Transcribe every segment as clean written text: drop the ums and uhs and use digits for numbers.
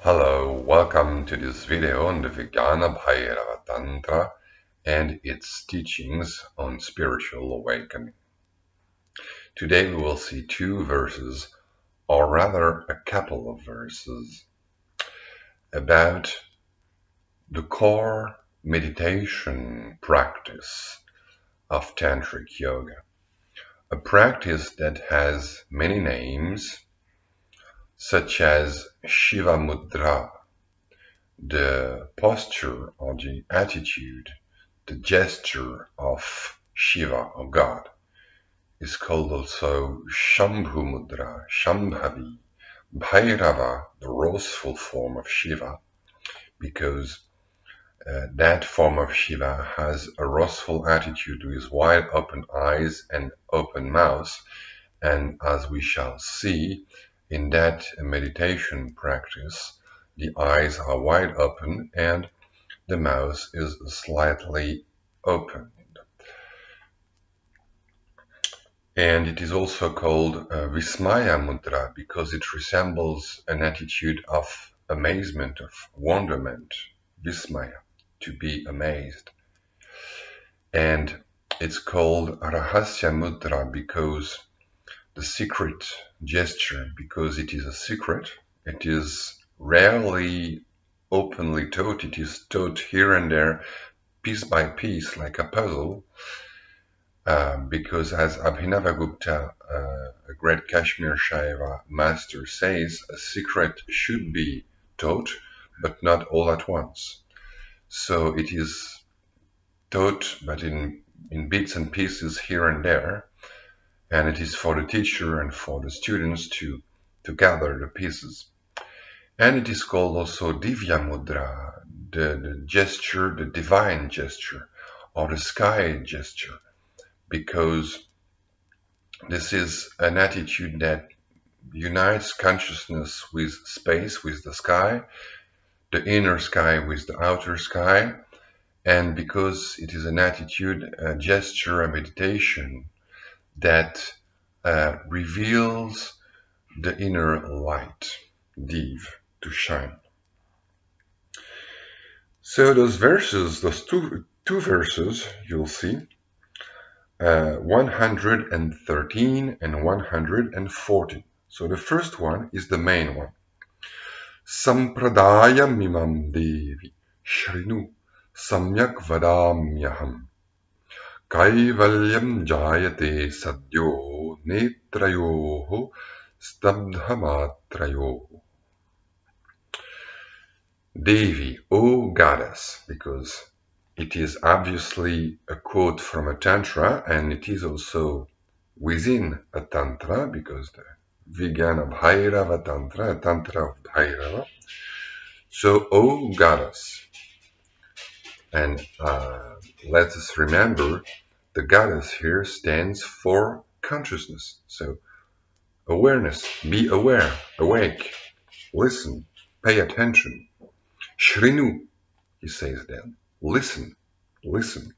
Hello, welcome to this video on the Vijnana Bhairava Tantra and its teachings on spiritual awakening. Today we will see two verses, or rather a couple of verses, about the core meditation practice of tantric yoga, a practice that has many names, such as śṛṇu, the posture or the attitude, the gesture of Shiva or God, is called also shambhavi-mudra, shambhavi, Bhairava, the roseful form of Shiva, because that form of Shiva has a roseful attitude with wide open eyes and open mouth, and as we shall see in that meditation practice, the eyes are wide open and the mouth is slightly opened. And it is also called vismaya-mudra because it resembles an attitude of amazement, of wonderment, vismaya, to be amazed. And it's called rahasya-mudra because the secret gesture, because it is a secret, it is rarely openly taught, it is taught here and there, piece by piece, like a puzzle, because as Abhinavagupta, a great Kashmir Shaiva master, says, a secret should be taught, but not all at once. So it is taught, but in bits and pieces here and there, and it is for the teacher and for the students to gather the pieces. And it is called also divya-mudra, the gesture, the divine gesture, or the sky gesture, because this is an attitude that unites consciousness with space, with the sky, the inner sky with the outer sky, and because it is an attitude, a gesture, a meditation that reveals the inner light, dev, to shine. So those verses, those two verses, you'll see, 113 and 114. So the first one is the main one. Sampradāyam imam devi, śṛṇu, samyag vadāmy aham. Kaivalyaṃ jāyate sadyo, netrayoḥ, stabdhamātrayoḥ. Devi, O goddess, because it is obviously a quote from a tantra, and it is also within a tantra, because the Vijnana Bhairava tantra, a tantra of Bhairava. So, O goddess, and let us remember, the goddess here stands for consciousness. So, awareness, be aware, awake, listen, pay attention. śṛṇu, he says then, listen, listen.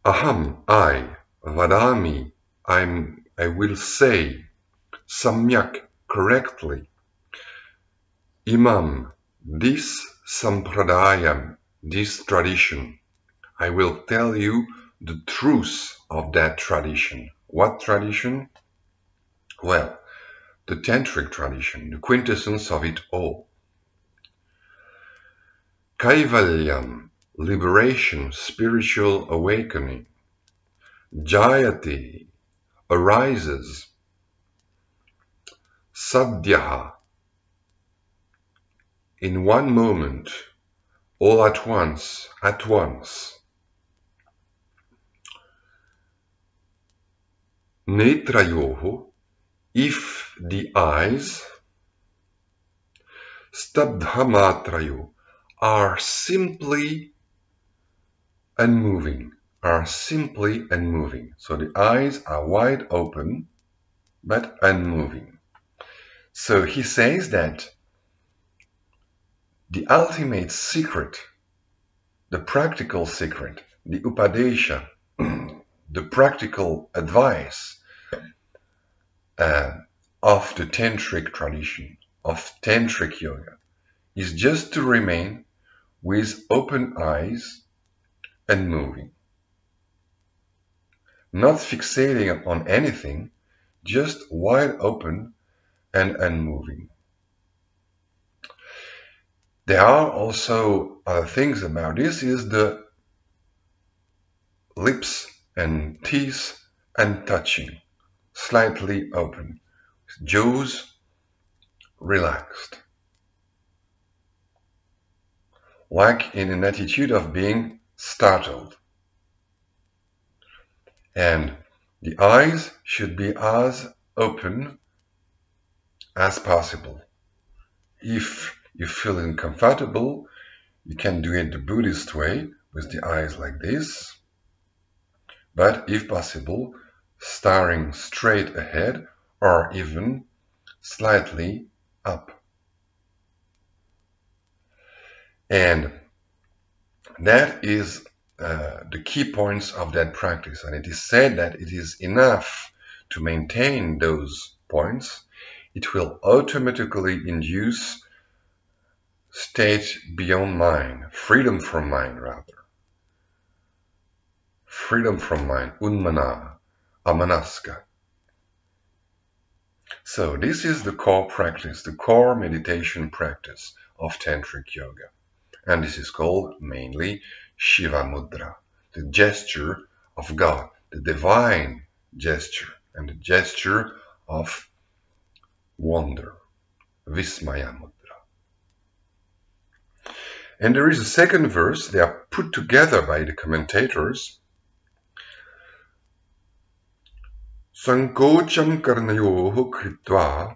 Aham, I, vadāmy, I will say, samyag, correctly. Imam, this sampradāyam, this tradition. I will tell you the truth of that tradition. What tradition? Well, the tantric tradition, the quintessence of it all. Kaivalyaṃ, liberation, spiritual awakening. Jāyate, arises. Sadyo, in one moment, all at once, at once. Netrayoḥ, if the eyes, stabdhamātrayoḥ, are simply unmoving, are simply unmoving. So the eyes are wide open, but unmoving. So he says that the ultimate secret, the practical secret, the upadesha, the practical advice of the tantric tradition, of tantric yoga is just to remain with open eyes and moving. Not fixating on anything, just wide open and unmoving. There are also other things about this, is the lips and teeth and touching, slightly open, jaws relaxed, like in an attitude of being startled. And the eyes should be as open as possible. If you feel uncomfortable, you can do it the Buddhist way, with the eyes like this, but if possible, staring straight ahead or even slightly up. And that is the key points of that practice, and it is said that it is enough to maintain those points. It will automatically induce state beyond mind, freedom from mind rather. Freedom from mind, unmana, amanaska. So this is the core practice, the core meditation practice of tantric yoga. And this is called mainly Shiva-mudra, the gesture of God, the divine gesture, and the gesture of wonder, vismaya-mudra. And there is a second verse, they are put together by the commentators. saṃkocaṃ karṇayoḥ kṛtvā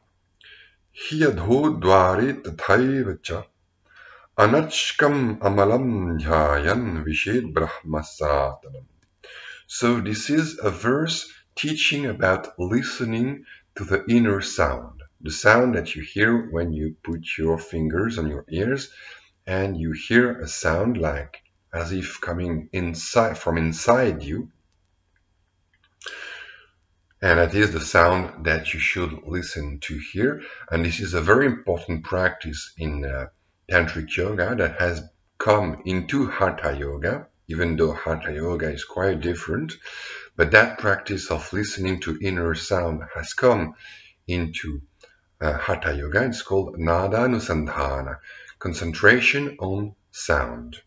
hi adhodvāre tathaiva anackam ahalaṃ dhyāyan viśed brahma sanātanam. So this is a verse teaching about listening to the inner sound, the sound that you hear when you put your fingers on your ears and you hear a sound like as if coming inside from inside you. And that is the sound that you should listen to here. And this is a very important practice in tantric yoga that has come into hatha yoga, even though hatha yoga is quite different. But that practice of listening to inner sound has come into hatha yoga. It's called nāda-nusandhāna, concentration on sound.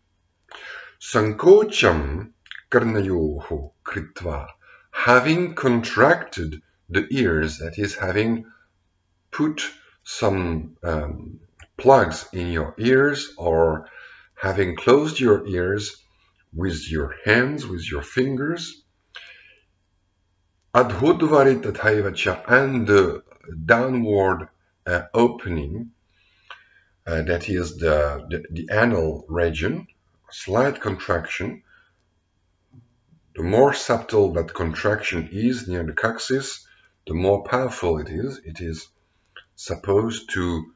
saṃkocaṃ karṇayoḥ kṛtvā, having contracted the ears, that is, having put some plugs in your ears, or having closed your ears with your hands, with your fingers, adhodvāre tathaiva, and the downward opening, that is the anal region, slight contraction. The more subtle that contraction is near the coccyx, the more powerful it is. It is supposed to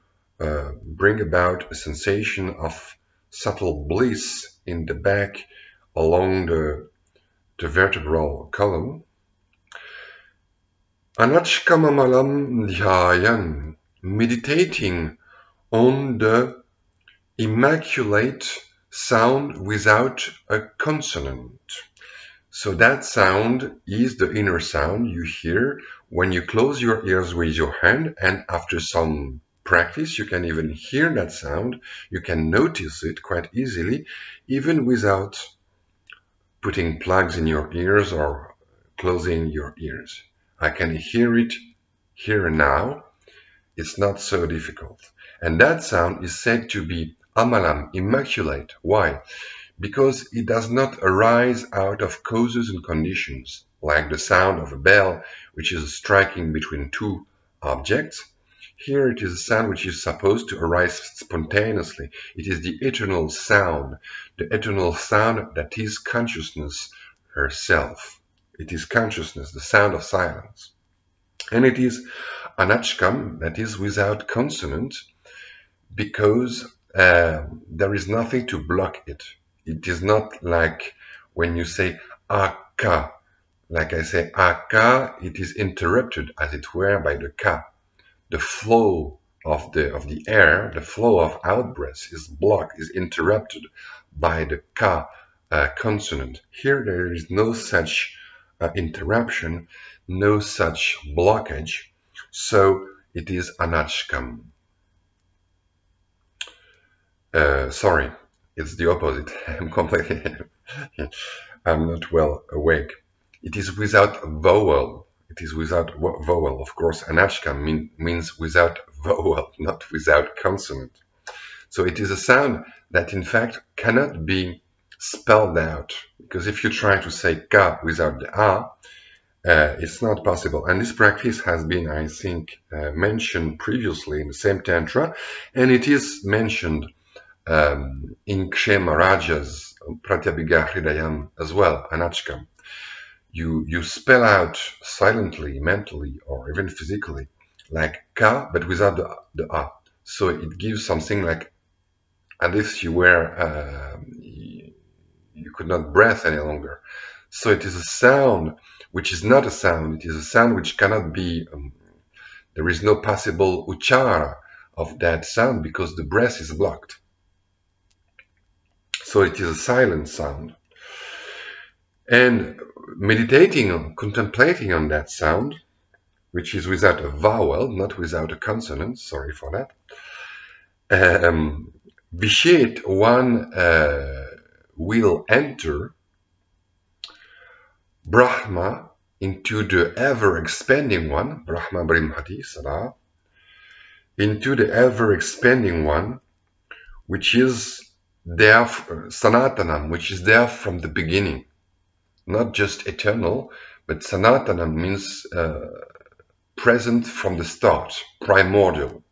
bring about a sensation of subtle bliss in the back along the vertebral column. Anackam ahalaṃ dhyāyan, meditating on the immaculate sound without a consonant. So that sound is the inner sound you hear when you close your ears with your hand, and after some practice you can even hear that sound. You can notice it quite easily, even without putting plugs in your ears or closing your ears. I can hear it here and now. It's not so difficult. And that sound is said to be ahalaṃ, immaculate. Why? Because it does not arise out of causes and conditions, like the sound of a bell, which is striking between two objects. Here it is a sound which is supposed to arise spontaneously. It is the eternal sound that is consciousness herself. It is consciousness, the sound of silence. And it is anackam, that is without consonant, because there is nothing to block it. It is not like when you say aka, like I say aka, it is interrupted, as it were, by the ka. The flow of the air, the flow of out-breath is blocked, is interrupted by the ka consonant. Here there is no such interruption, no such blockage, so it is anackam. Sorry, it's the opposite. I'm completely, I'm not well awake. It is without vowel. It is without vowel. Of course, anackam means without vowel, not without consonant. So it is a sound that in fact cannot be spelled out, because if you try to say ka without the a, it's not possible. And this practice has been, I think, mentioned previously in the same tantra, and it is mentioned in Kshemarāja's pratyabhigya hridayam as well, anackam. You spell out silently, mentally, or even physically, like ka, but without the a. So it gives something like as if you were, you could not breathe any longer. So it is a sound which is not a sound. It is a sound which cannot be, there is no possible uchara of that sound because the breath is blocked. So it is a silent sound. And meditating on, contemplating on that sound, which is without a vowel, not without a consonant, sorry for that, viśed, one will enter brahma into the ever-expanding one, brahma brimhati sada, into the ever-expanding one, which is there, sanātanam, which is there from the beginning. Not just eternal, but sanātanam means present from the start, primordial.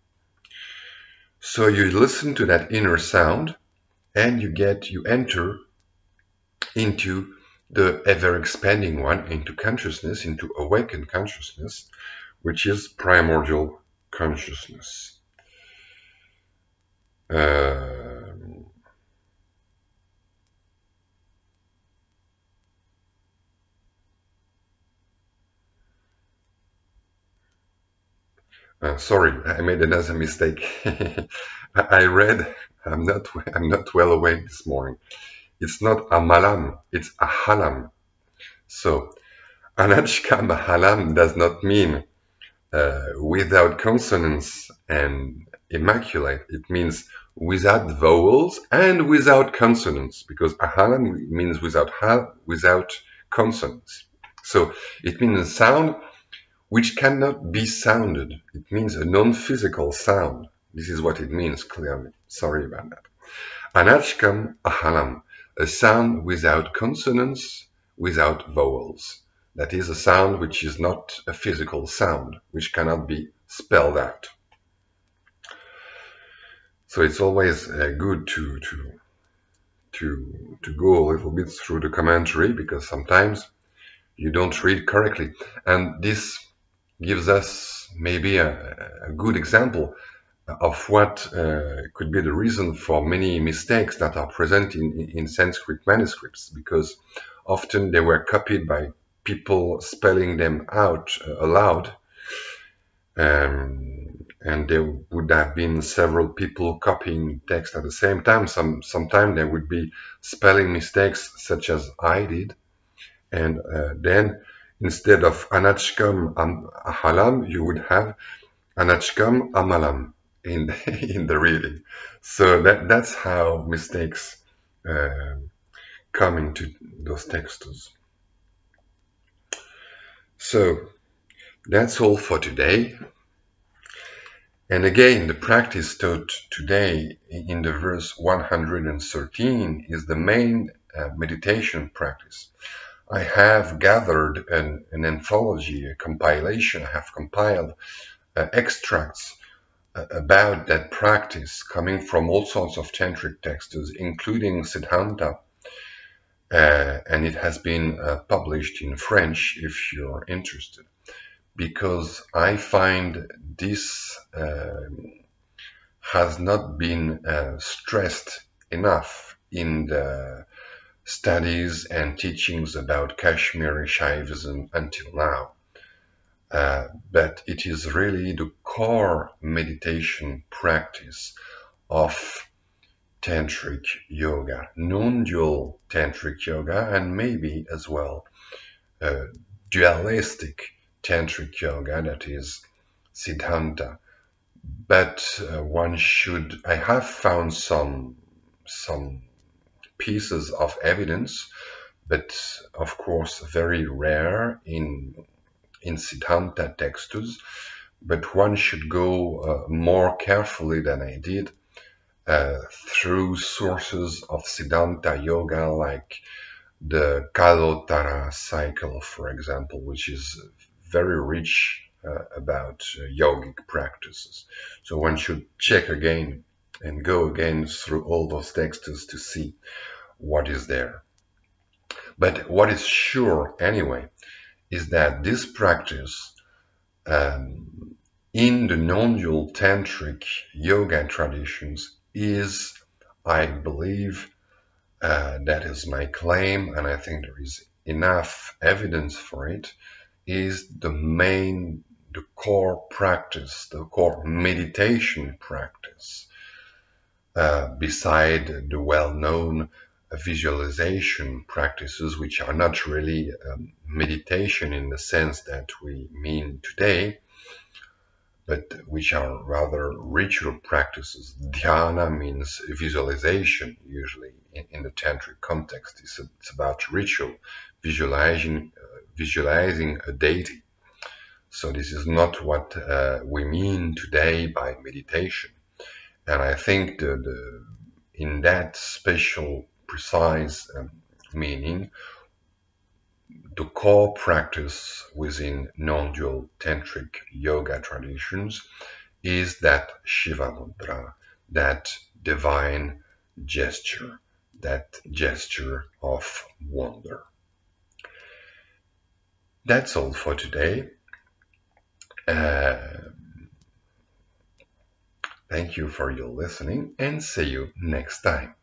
So you listen to that inner sound and you enter into the ever-expanding one, into consciousness, into awakened consciousness, which is primordial consciousness. Sorry, I made another mistake. I read, I'm not well awake this morning. It's not ahalaṃ, it's ahalaṃ. So, anackam ahalaṃ does not mean without consonants and immaculate. It means without vowels and without consonants, because ahalaṃ means without consonants. So it means a sound which cannot be sounded. It means a non-physical sound. This is what it means clearly. Sorry about that. Anackam ahalaṃ, a sound without consonants, without vowels. That is a sound which is not a physical sound, which cannot be spelled out. So it's always good to go a little bit through the commentary, because sometimes you don't read correctly. And this gives us maybe a good example of what could be the reason for many mistakes that are present in Sanskrit manuscripts, because often they were copied by people spelling them out aloud, and there would have been several people copying text at the same time. Sometimes there would be spelling mistakes, such as I did, and then instead of anackam ahalaṃ, you would have anackam ahalaṃ in the reading. So that's how mistakes come into those texts. So that's all for today. And again, the practice taught today in the verse 113 is the main meditation practice. I have gathered an anthology, a compilation. I have compiled extracts about that practice coming from all sorts of tantric texts, including Siddhanta, and it has been published in French if you're interested, because I find this has not been stressed enough in the studies and teachings about Kashmiri Shaivism until now. but it is really the core meditation practice of tantric yoga, non-dual tantric yoga, and maybe as well dualistic tantric yoga, that is Siddhanta. But I have found some pieces of evidence, but of course very rare in Siddhanta texts. But one should go more carefully than I did through sources of Siddhanta yoga, like the Kalotara cycle, for example, which is very rich about yogic practices. So one should check again and go again through all those texts to see what is there. But what is sure anyway is that this practice in the non-dual tantric yoga traditions is, I believe, that is my claim, and I think there is enough evidence for it, is the core practice, the core meditation practice, beside the well-known visualization practices, which are not really meditation in the sense that we mean today, but which are rather ritual practices. Dhyana means visualization, usually in the tantric context. It's about ritual, visualizing a deity. So this is not what we mean today by meditation. And I think in that special, precise meaning, the core practice within non-dual tantric yoga traditions is that Shiva-mudra, that divine gesture, that gesture of wonder. That's all for today. Thank you for your listening, and see you next time.